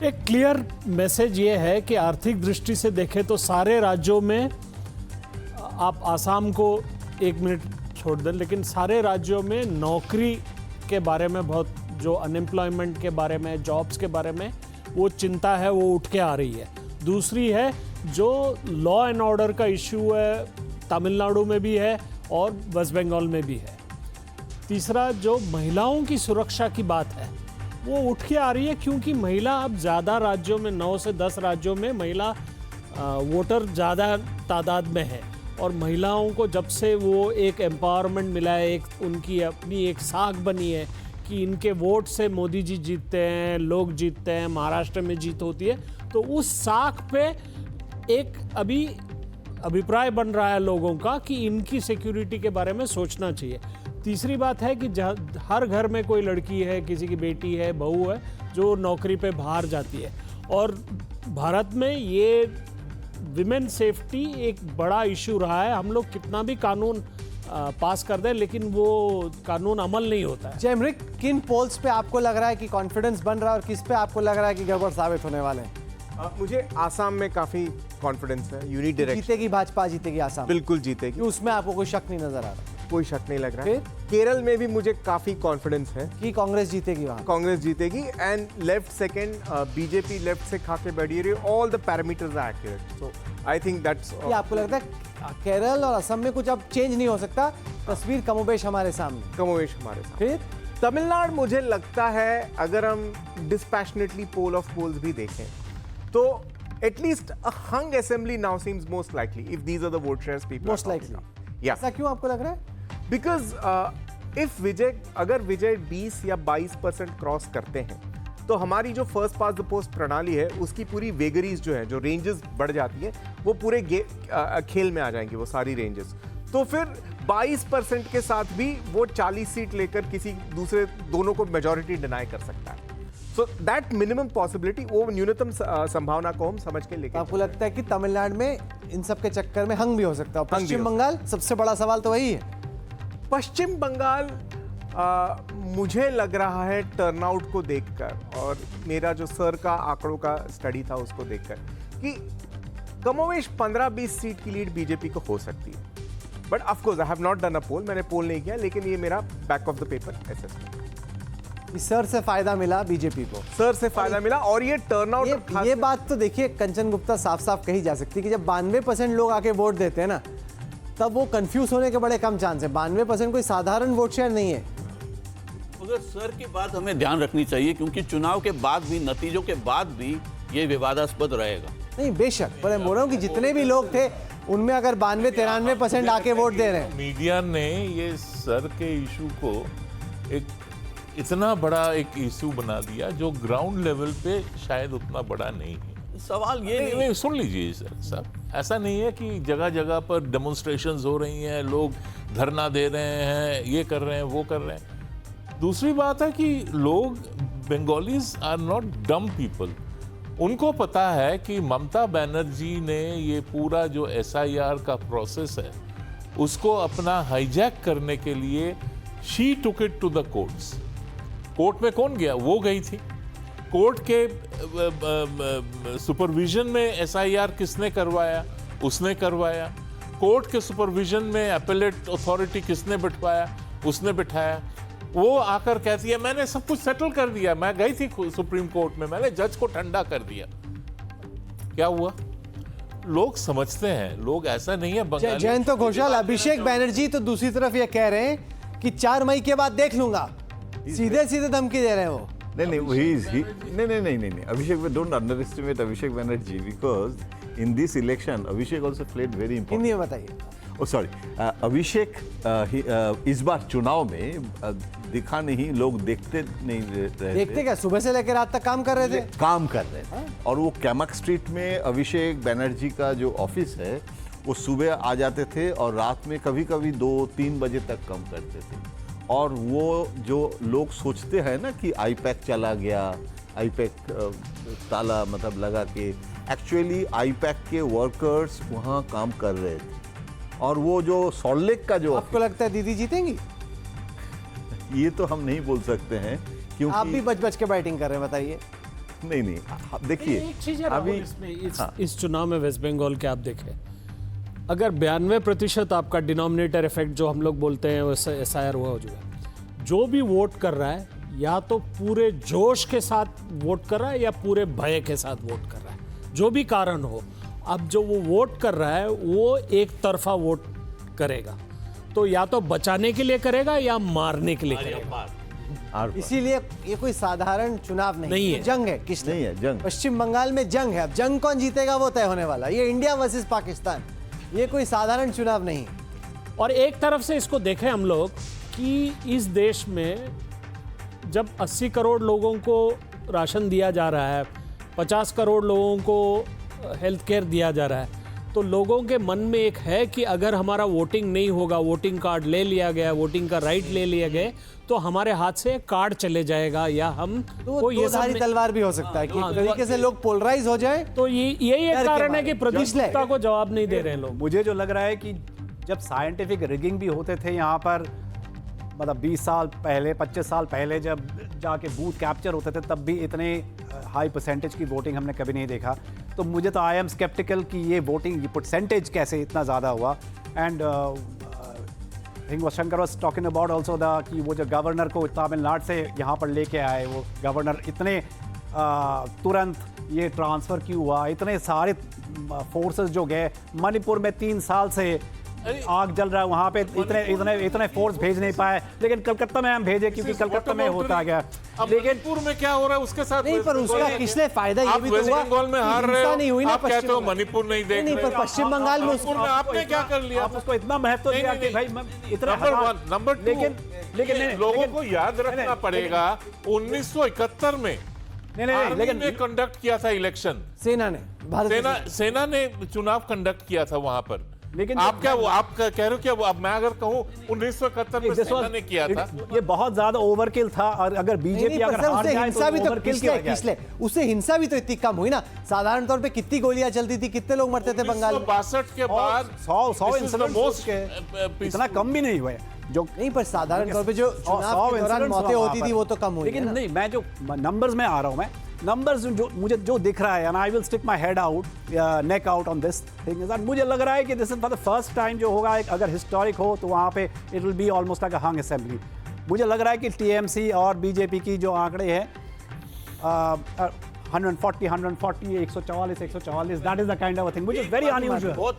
एक क्लियर मैसेज ये है कि आर्थिक दृष्टि से देखें तो सारे राज्यों में, आप आसाम को 1 मिनट छोड़ दें, लेकिन सारे राज्यों में नौकरी के बारे में बहुत, जो अनएम्प्लॉयमेंट के बारे में, जॉब्स के बारे में वो चिंता है, वो उठ के आ रही है। दूसरी है जो लॉ एंड ऑर्डर का इशू है, तमिलनाडु में भी है और वेस्ट बंगाल में भी है। तीसरा जो महिलाओं की सुरक्षा की बात है वो उठ के आ रही है, क्योंकि महिला अब ज़्यादा राज्यों में, 9 से 10 राज्यों में महिला वोटर ज़्यादा तादाद में है, और महिलाओं को जब से वो एक एम्पावरमेंट मिला है, एक उनकी अपनी एक साख बनी है कि इनके वोट से मोदी जी जीतते हैं, लोग जीतते हैं, महाराष्ट्र में जीत होती है, तो उस साख पे एक अभी अभिप्राय बन रहा है लोगों का कि इनकी सिक्योरिटी के बारे में सोचना चाहिए। तीसरी बात है कि हर घर में कोई लड़की है, किसी की बेटी है, बहू है, जो नौकरी पे बाहर जाती है, और भारत में ये विमेन सेफ्टी एक बड़ा इशू रहा है। हम लोग कितना भी कानून पास कर दें, लेकिन वो कानून अमल नहीं होता है। जयमृत, किन पोल्स पे आपको लग रहा है कि कॉन्फिडेंस बन रहा है और किस पे आपको लग रहा है कि गड़बड़ साबित होने वाले हैं? मुझे आसाम में काफी कॉन्फिडेंस है, यूनिट डायरेक्शन जीतेगी, भाजपा जीतेगी आसाम, बिल्कुल जीतेगी, उसमें आपको कोई शक नहीं नजर आ रहा? कोई शक नहीं लग रहा है। केरल में भी मुझे काफी कॉन्फिडेंस है कि कांग्रेस जीतेगी, वहां कांग्रेस जीतेगी, and left second BJP left से खा के बैठी रही, all the parameters are accurate, so I think that's. ये आपको लगता है केरल और असम में कुछ अब चेंज नहीं हो सकता, तस्वीर कमोबेश हमारे सामने? कमोबेश हमारे सामने। फिर तमिलनाडु मुझे लगता है, अगर हम डिस्पैशनेटली पोल ऑफ पोल्स भी देखें तो at least a hung assembly now seems most likely if these are the vote shares people most likely. Yeah. ऐसा क्यों आपको लग रहा है? Because अगर विजय 20 या 22% क्रॉस करते हैं तो हमारी जो फर्स्ट पास द पोस्ट प्रणाली है उसकी पूरी वेगरीज जो है, जो रेंजेस बढ़ जाती है, वो पूरे खेल में आ जाएंगी वो सारी रेंजेस। तो फिर 22% के साथ भी वो 40 सीट लेकर किसी दूसरे दोनों को मेजॉरिटी डिनाई कर सकता है। सो दैट मिनिमम पॉसिबिलिटी, वो न्यूनतम संभावना को हम समझ के लेके। आपको लगता है कि तमिलनाडु में इन सब के चक्कर में हंग भी हो सकता है? पश्चिम बंगाल सबसे बड़ा सवाल तो वही है। पश्चिम बंगाल मुझे लग रहा है टर्नआउट को देखकर और मेरा जो सर का आंकड़ों का स्टडी था उसको देखकर कि कमोवेश 15-20 सीट की लीड बीजेपी को हो सकती है। But of course I have not done a poll, मैंने पोल नहीं किया, लेकिन ये मेरा back of the paper assessment. Sir से फायदा मिला बीजेपी को, सर से फायदा मिला। और ये टर्नआउट, ये बात तो देखिए कंचन गुप्ता साफ साफ कही जा सकती है कि जब 92% लोग आके वोट देते हैं ना, तब वो कंफ्यूज होने के बड़े कम चांस है। 92% कोई साधारण वोट शेयर नहीं है। मगर सर की बात हमें ध्यान रखनी चाहिए, क्योंकि चुनाव के बाद भी, नतीजों के बाद भी ये विवादास्पद रहेगा। नहीं बेशक, पर मैं बोल रहा हूँ कि जितने भी लोग थे उनमें अगर 92-93% आके वोट दे रहे हैं। मीडिया ने ये सर के इशू को एक इतना बड़ा एक इशू बना दिया जो ग्राउंड लेवल पे शायद उतना बड़ा नहीं है। सवाल ये नहीं, सुन लीजिए सर साहब, ऐसा नहीं है कि जगह जगह पर डेमोन्स्ट्रेशंस हो रही हैं, लोग धरना दे रहे हैं, ये कर रहे हैं, वो कर रहे हैं। दूसरी बात है कि लोग, Bengalis are not dumb people. उनको पता है कि ममता बनर्जी ने ये पूरा जो SIR का प्रोसेस है उसको अपना हाईजैक करने के लिए she took it to the courts. Court में कौन गया? वो गई थी। कोर्ट के सुपरविजन में SIR किसने करवाया? उसने करवाया। कोर्ट के सुपरविजन में अपीलेट अथॉरिटी किसने बिठवाया? उसने बिठाया। वो आकर कहती है मैंने सब कुछ सेटल कर दिया, मैं गई थी सुप्रीम कोर्ट में, मैंने जज को ठंडा कर दिया। क्या हुआ? लोग समझते हैं, लोग ऐसा नहीं है। जयंत घोषाल, अभिषेक बैनर्जी तो दूसरी तरफ ये कह रहे हैं कि 4 मई के बाद देख लूंगा, सीधे सीधे धमकी दे रहे हैं वो। नहीं, Abhishek, don't underestimate Abhishek Banerjee, because in this election Abhishek also played very important. Hindi में बताइए। अभिषेक इस बार चुनाव में दिखा नहीं, लोग देखते नहीं रहे। देखते क्या? सुबह से लेकर रात तक काम कर रहे थे। और वो कैमक स्ट्रीट में अभिषेक बैनर्जी का जो ऑफिस है वो सुबह आ जाते थे और रात में कभी कभी 2-3 बजे तक काम करते थे। और वो जो लोग सोचते हैं ना कि आईपैक चला गया, आईपैक ताला मतलब लगा के, एक्चुअली आईपैक के वर्कर्स वहाँ काम कर रहे थे। और वो जो सॉल्ट का जो, आपको लगता है दीदी जीतेंगी? ये तो हम नहीं बोल सकते हैं, क्योंकि आप भी बच के बैटिंग कर रहे हैं, बताइए। नहीं, देखिए एक चीज है अभी इस चुनाव में वेस्ट बंगाल के आप देखें, अगर 92% आपका डिनोमिनेटर इफेक्ट जो हम लोग बोलते हैं वो SIR हुआ हो जाएगा। जो भी वोट कर रहा है या तो पूरे जोश के साथ वोट कर रहा है या पूरे भय के साथ वोट कर रहा है, जो भी कारण हो। अब जो वो वोट कर रहा है वो एक तरफा वोट करेगा, तो या तो बचाने के लिए करेगा या मारने के लिए करेगा। इसीलिए ये कोई साधारण चुनाव नहीं है, जंग है। किस नहीं है जंग? पश्चिम बंगाल में जंग है। अब जंग कौन जीतेगा वो तय होने वाला। ये इंडिया वर्सेस पाकिस्तान, ये कोई साधारण चुनाव नहीं है। और एक तरफ से इसको देखें हम लोग कि इस देश में जब 80 करोड़ लोगों को राशन दिया जा रहा है, 50 करोड़ लोगों को हेल्थ केयर दिया जा रहा है, तो लोगों के मन में एक है कि अगर हमारा वोटिंग नहीं होगा, वोटिंग कार्ड ले लिया गया, वोटिंग का राइट ले लिया गया, तो हमारे हाथ से कार्ड चले जाएगा या हम तो ये सारी तलवार भी हो सकता है कि एक तरीके से लोग पोलराइज हो जाए। तो यही एक कारण है कि प्रतिष्ठा को जवाब नहीं दे रहे हैं लोग। मुझे जो लग रहा है कि जब साइंटिफिक रिगिंग भी होते थे यहाँ पर, मतलब 20 साल पहले, 25 साल पहले जब जाके बूथ कैप्चर होते थे, तब भी इतने हाई परसेंटेज की वोटिंग हमने कभी नहीं देखा। तो मुझे तो आई एम स्केप्टिकल कि ये वोटिंग परसेंटेज कैसे इतना ज़्यादा हुआ। And think Shankar was talking about also the कि वो जो गवर्नर को तमिलनाडु से यहाँ पर लेके आए, वो गवर्नर इतने तुरंत ये ट्रांसफ़र क्यों हुआ, इतने सारे फोर्सेस जो गए। मणिपुर में 3 साल से आग जल रहा है वहां पे, इतने फोर्स भेज नहीं पाए, लेकिन कलकत्ता में हम भेजे क्योंकि कलकत्ता में होता गया। लेकिन मणिपुर में क्या हो रहा है उसके साथ नहीं, पर उसका किसने फायदा ये भी तो हुआ, बंगाल में हार रहे हो, नहीं हुई ना आप कहते हो मणिपुर नहीं देख नहीं, रहे। पर पश्चिम बंगाल में मणिपुर में आपने क्या कर लिया? आप उसको इतना महत्व दिया कि भाई इतना नंबर वन, नंबर टू, लेकिन लोगों को याद रखना पड़ेगा 1971 में लेकिन ने कंडक्ट किया था इलेक्शन, सेना ने सेना ने चुनाव कंडक्ट किया था वहां पर। लेकिन आप क्या वो आप कह रहे हो क्या वो, अब मैं अगर कहूं 1971 में सेना ने किया था, ये बहुत ज्यादा ओवरकिल था। और अगर बीजेपी अगर हार जाए हिंसा भी तो ओवरकिल उससे हिंसा भी तो इतनी कम हुई ना। साधारण तौर पे कितनी गोलियां चलती थी, कितने लोग मरते थे बंगाल में? 1962 के बाद 100 इंसिडेंट इतना कम भी नहीं हुए जो नहीं, पर साधारण तौर पे जो चुनाव के दौरान मौतें होती थी वो तो कम हुई। लेकिन नहीं, मैं जो नंबर्स में आ रहा हूं, मैं नंबर्स जो मुझे जो दिख रहा है, and I will stick my head out neck out on this thing is that मुझे लग रहा है कि this is for the first time जो होगा, अगर हिस्टोरिक हो तो वहां पे it will be almost like a hung assembly. मुझे लग रहा है कि टीएमसी और बीजेपी की जो आंकड़े हैं 140 144 that is the kind of thing which is very unusual. बहुत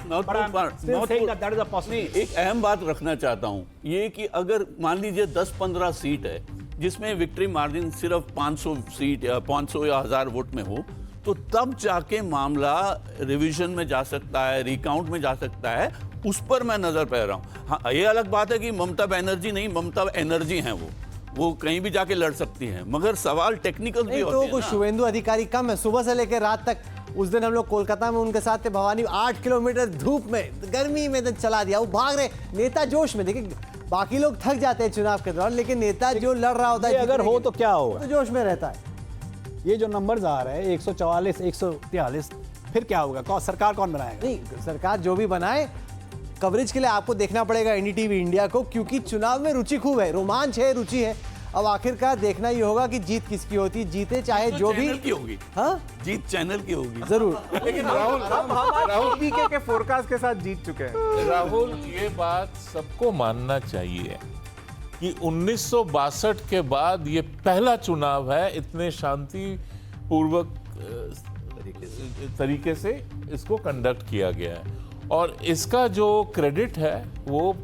एक अहम बात रखना चाहता हूं, ये कि अगर मान लीजिए 10-15 सीट है जिसमें विक्ट्री मार्जिन सिर्फ 500 सीट या 500 या 1000 वोट में हो, तो तब जाके मामला रिवीजन में जा सकता है, रिकाउंट में जा सकता है। उस पर मैं नजर पा रहा हूं। हाँ, ये अलग बात है कि ममता बनर्जी नहीं, ममता एनर्जी हैं, वो कहीं भी जाके लड़ सकती हैं, मगर सवाल टेक्निकल भी होते हैं। तो शुभेंदु अधिकारी कम है, सुबह से लेकर रात तक। उस दिन हम लोग कोलकाता में उनके साथ थे, भवानी 8 किलोमीटर धूप में गर्मी में चला दिया, वो भाग रहे, नेता जोश में। देखिए बाकी लोग थक जाते हैं चुनाव के दौरान, लेकिन नेता जो लड़ रहा होता है अगर हो तो क्या होगा, तो जोश में रहता है। ये जो नंबर्स आ रहे हैं 144 143, फिर क्या होगा? सरकार कौन बनाएगा? नहीं, सरकार जो भी बनाए, कवरेज के लिए आपको देखना पड़ेगा एनडीटीवी इंडिया को, क्योंकि चुनाव में रुचि खूब है, रोमांच है, रुचि है। अब आखिरकार देखना ही होगा कि जीत किसकी होती है, जीते चाहे जो भी की होगी। हाँ, जीत चैनल की होगी जरूर। लेकिन राहुल पीके के फोरकास्ट के साथ जीत चुके हैं। राहुल, ये बात सबको मानना चाहिए कि 1962 के बाद ये पहला चुनाव है इतने शांतिपूर्वक तरीके से इसको कंडक्ट किया गया है, और इसका जो क्रेडिट है वो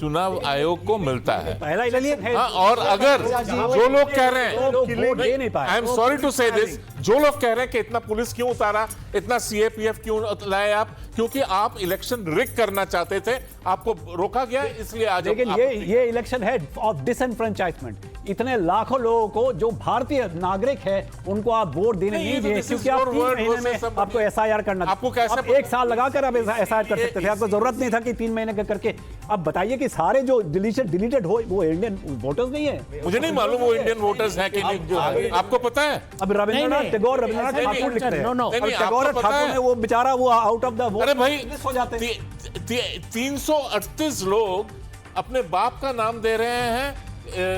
चुनाव आयोग को मिलता है। पहला इलेक्शन है। हाँ, और अगर जो लोग कह रहे हैं, आई एम सॉरी टू से दिस, जो लोग कह रहे हैं कि इतना पुलिस क्यों उतारा, इतना सीएपीएफ क्यों लाए आप, क्योंकि आप इलेक्शन रिग करना चाहते थे, आपको रोका गया, इसलिए आज। लेकिन ये इलेक्शन है ऑफ डिसएनफ्रेंचाइजमेंट। इतने लाखों लोगों को जो भारतीय नागरिक है उनको आप वोट देने नहीं दिए, क्योंकि आप 3 महीने में आपको एसआईआर करना था। आपको कैसे आप 1 साल लगाकर आप एसआईआर कर सकते थे, आपको जरूरत नहीं था कि 3 महीने करके। अब बताइए कि सारे जो डिलीटेड हो वो इंडियन वोटर्स नहीं है। मुझे नहीं मालूम वो इंडियन वोटर्स हैं कि नहीं, आपको पता है? अब रविंद्रनाथ टैगोर ठाकुर लिखते हैं, टैगोर ठाकुर ने वो बेचारा वो आउट ऑफ द वोट। अरे भाई, हो जाते हैं 338 लोग अपने बाप का नाम दे रहे हैं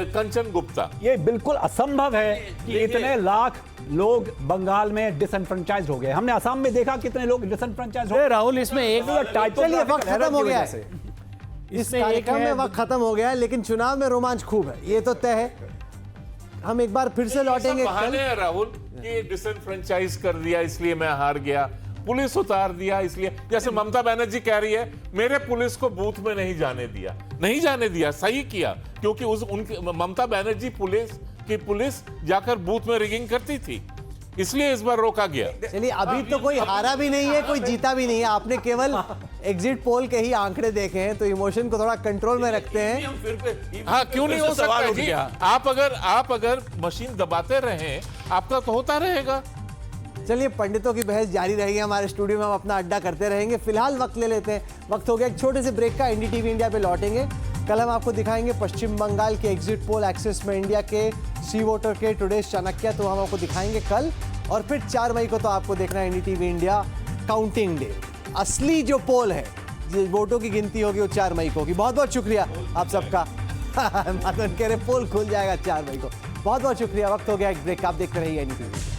कंचन गुप्ता। ये बिल्कुल असंभव है कि इतने लाख लोग बंगाल में डिसएनफ्रेंचाइज्ड हो गए। हमने असम में देखा कितने लोग डिसएनफ्रेंचाइज्ड हो गए। राहुल, इसमें एक चलिए वक्त खत्म हो गया है, इस कार्यक्रम में वक्त खत्म हो गया है, लेकिन चुनाव में रोमांच खूब है, ये तो तय है। हम एक बार फिर से लौटेंगे। बहाने हैं राहुल कि डिसएनफ्रेंचाइज कर दिया इसलिए मैं हार गया, पुलिस उतार दिया इसलिए, जैसे ममता बनर्जी कह रही है मेरे पुलिस को बूथ में नहीं जाने दिया, सही किया, क्योंकि उनकी ममता बनर्जी पुलिस जाकर बूथ में रिगिंग करती थी, इसलिए इस बार रोका गया। चलिए, अभी तो कोई हारा भी नहीं है, कोई जीता भी नहीं है। आपने केवल एग्जिट पोल के ही आंकड़े देखे हैं, तो इमोशन को थोड़ा कंट्रोल में रखते हैं। हाँ, क्यों नहीं हो सकता जी? आप अगर मशीन दबाते रहें, आपका तो होता रहेगा। चलिए, पंडितों की बहस जारी रहेगी, हमारे स्टूडियो में हम अपना अड्डा करते रहेंगे। फिलहाल वक्त ले लेते हैं, वक्त हो गया एक छोटे से ब्रेक का। एनडीटीवी इंडिया पे लौटेंगे। कल हम आपको दिखाएंगे पश्चिम बंगाल के एग्जिट पोल, एक्सिस में इंडिया के, सी वोटर के, टुडेज चाणक्य, तो हम आपको दिखाएंगे कल। और फिर 4 मई को तो आपको देखना है एनडीटीवी इंडिया काउंटिंग डे। असली जो पोल है, जो वोटों की गिनती होगी, वो 4 मई को होगी। बहुत बहुत शुक्रिया आप सबका। माधवन कह रहे पोल खुल जाएगा 4 मई को। बहुत बहुत शुक्रिया। वक्त हो गया एक ब्रेक, आप देखते रहिए एनडीटीवी।